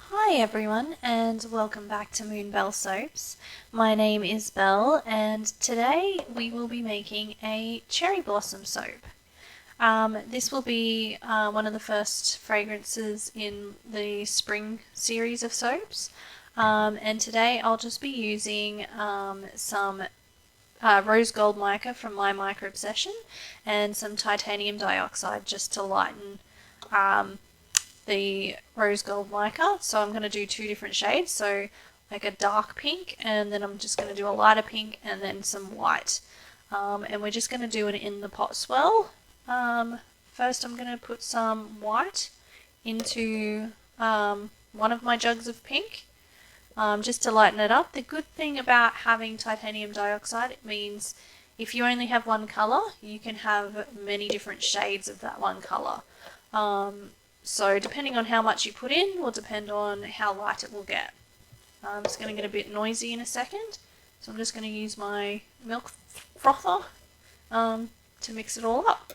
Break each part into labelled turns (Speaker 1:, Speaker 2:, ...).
Speaker 1: Hi everyone and welcome back to Moonbelle Soaps. My name is Belle and today we will be making a cherry blossom soap. This will be one of the first fragrances in the spring series of soaps, and today I'll just be using some rose gold mica from my Mica Obsession and some titanium dioxide just to lighten um, the rose gold mica. So I'm going to do two different shades, so like a dark pink, and then I'm just going to do a lighter pink and then some white. And we're just going to do it in the pot swirl. First I'm going to put some white into one of my jugs of pink, just to lighten it up. The good thing about having titanium dioxide, it means if you only have one colour, you can have many different shades of that one colour. So depending on how much you put in will depend on how light it will get. It's going to get a bit noisy in a second, so I'm just going to use my milk frother to mix it all up.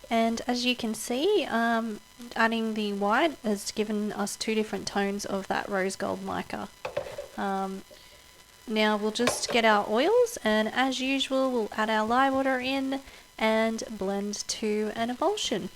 Speaker 1: And as you can see, adding the white has given us two different tones of that rose gold mica. Now we'll just get our oils, and as usual we'll add our lye water in and blend to an emulsion.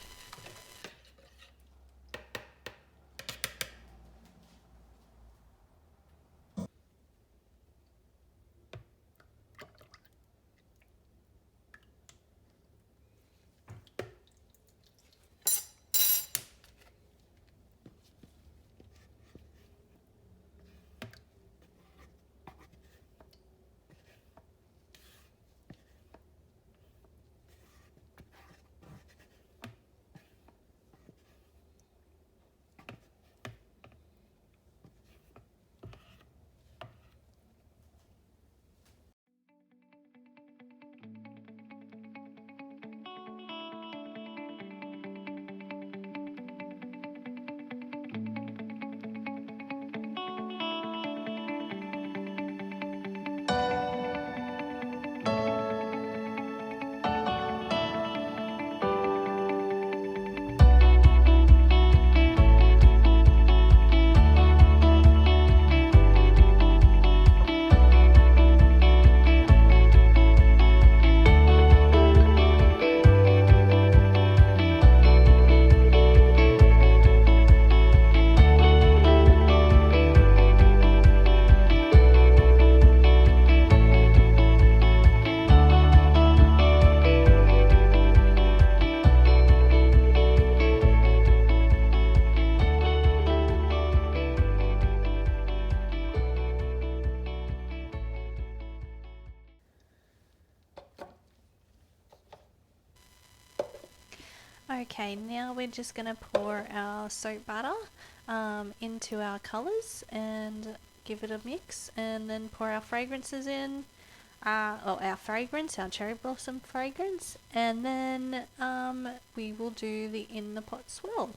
Speaker 1: Okay, now we're just going to pour our soap batter into our colours and give it a mix, and then pour our fragrances in, our fragrance, our cherry blossom fragrance, and then we will do the in the pot swirl.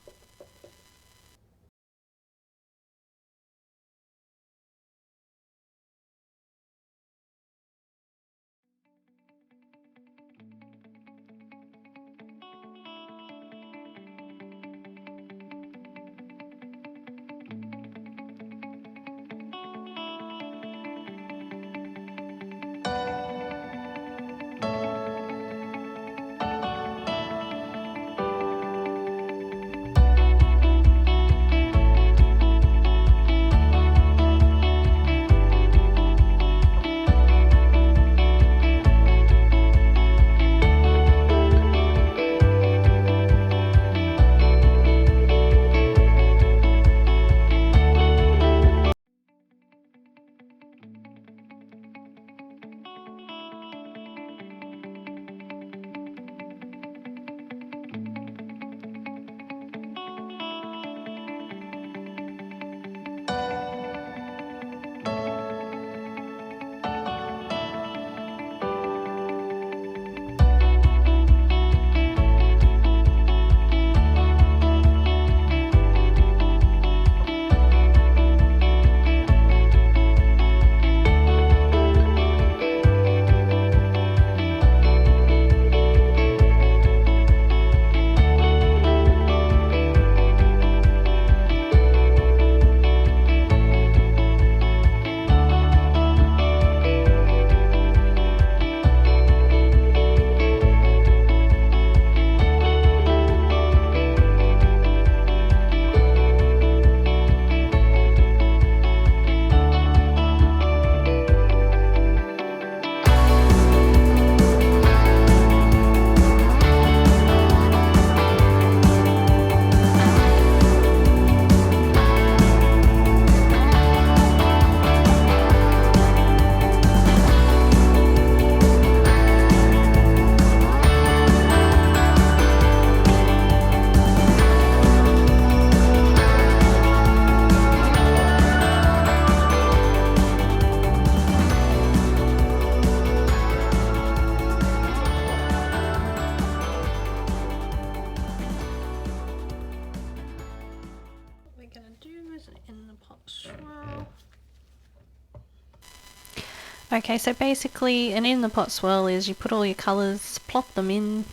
Speaker 1: Okay, so basically an in the pot swirl is you put all your colours, plop them in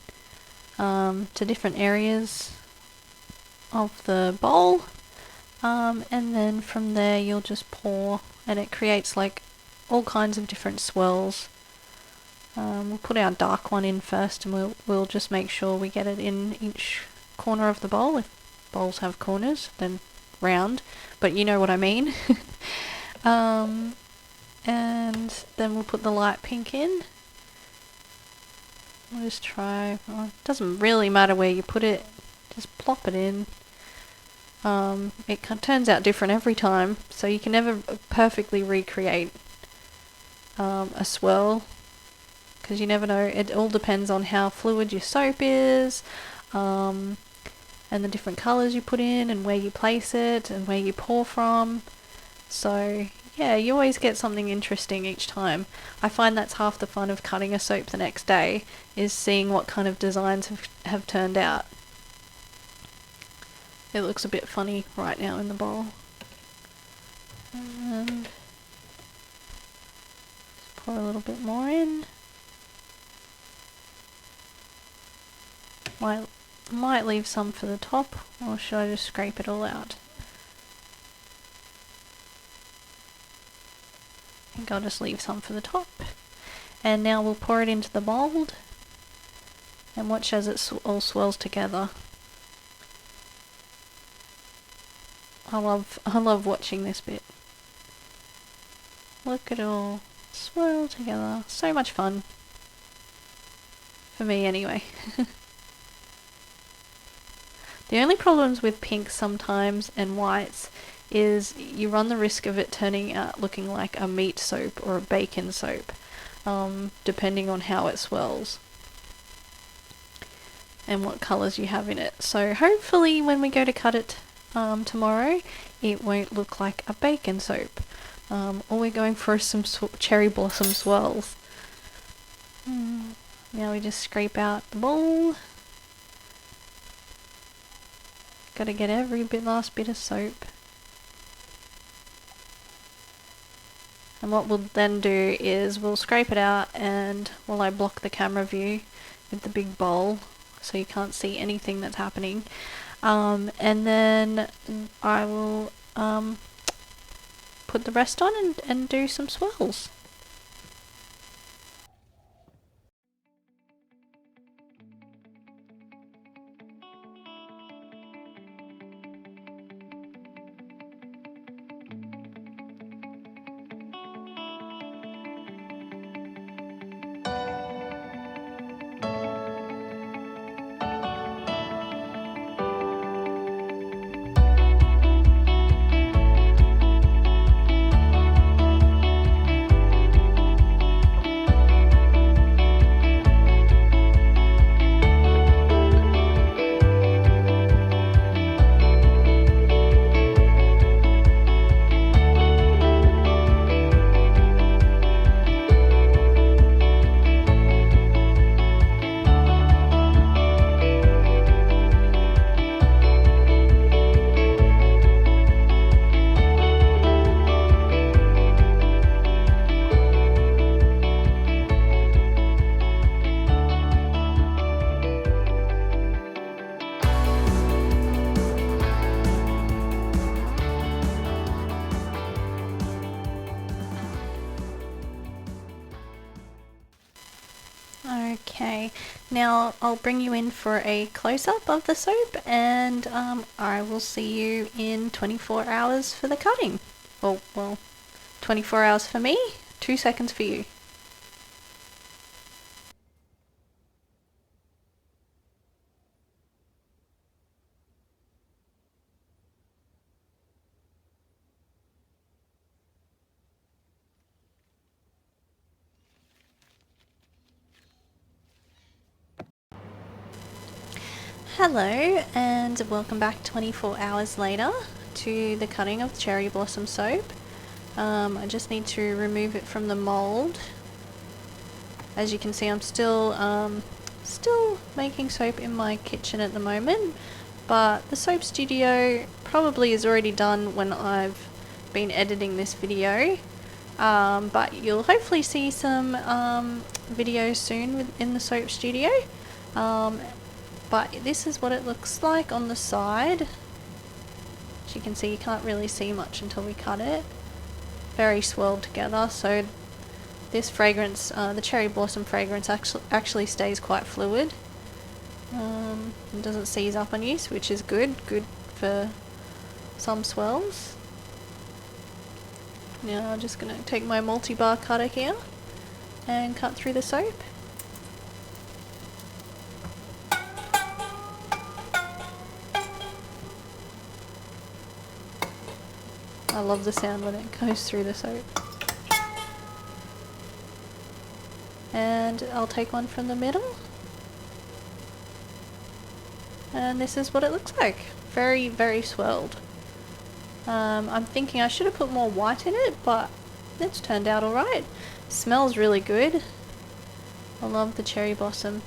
Speaker 1: to different areas of the bowl, and then from there you'll just pour, and it creates like all kinds of different swirls. We'll put our dark one in first, and we'll just make sure we get it in each corner of the bowl. If bowls have corners, then round, but you know what I mean. And then we'll put the light pink in. We'll just try, well, it doesn't really matter where you put it, just plop it in. It turns out different every time, so you can never perfectly recreate a swirl, because you never know. It all depends on how fluid your soap is, and the different colours you put in, and where you place it, and where you pour from. So yeah, you always get something interesting each time. I find that's half the fun of cutting a soap the next day, is seeing what kind of designs have turned out. It looks a bit funny right now in the bowl. And pour a little bit more in. Might leave some for the top, or should I just scrape it all out? I think I'll just leave some for the top. And now we'll pour it into the mould and watch as it all swirls together. I love watching this bit. Look at it all swirl together. So much fun. For me anyway. The only problems with pinks sometimes and whites is you run the risk of it turning out looking like a meat soap or a bacon soap, depending on how it swirls and what colours you have in it. So hopefully when we go to cut it tomorrow, it won't look like a bacon soap. All we're going for is some cherry blossom swirls. Now we just scrape out the bowl. Gotta get every last bit of soap. And what we'll then do is we'll scrape it out, and while I block the camera view with the big bowl so you can't see anything that's happening, and then I will put the rest on and do some swirls. Okay, now I'll bring you in for a close-up of the soap, and I will see you in 24 hours for the cutting. Well, 24 hours for me, 2 seconds for you. Hello, and welcome back 24 hours later to the cutting of cherry blossom soap. I just need to remove it from the mold. As you can see, I'm still making soap in my kitchen at the moment, but the soap studio probably is already done when I've been editing this video. but you'll hopefully see some videos soon in the soap studio. But this is what it looks like on the side. As you can see, you can't really see much until we cut it. Very swirled together, so this fragrance, the cherry blossom fragrance, actually stays quite fluid. It doesn't seize up on you, which is good for some swirls. Now I'm just going to take my multi-bar cutter here and cut through the soap. I love the sound when it goes through the soap. And I'll take one from the middle. And this is what it looks like. Very, very swirled. I'm thinking I should have put more white in it, but it's turned out alright. Smells really good. I love the cherry blossom.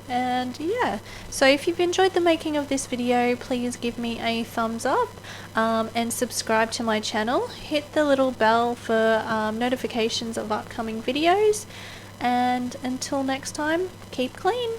Speaker 1: And yeah, so if you've enjoyed the making of this video, please give me a thumbs up and subscribe to my channel. Hit the little bell for notifications of upcoming videos, and until next time, keep clean.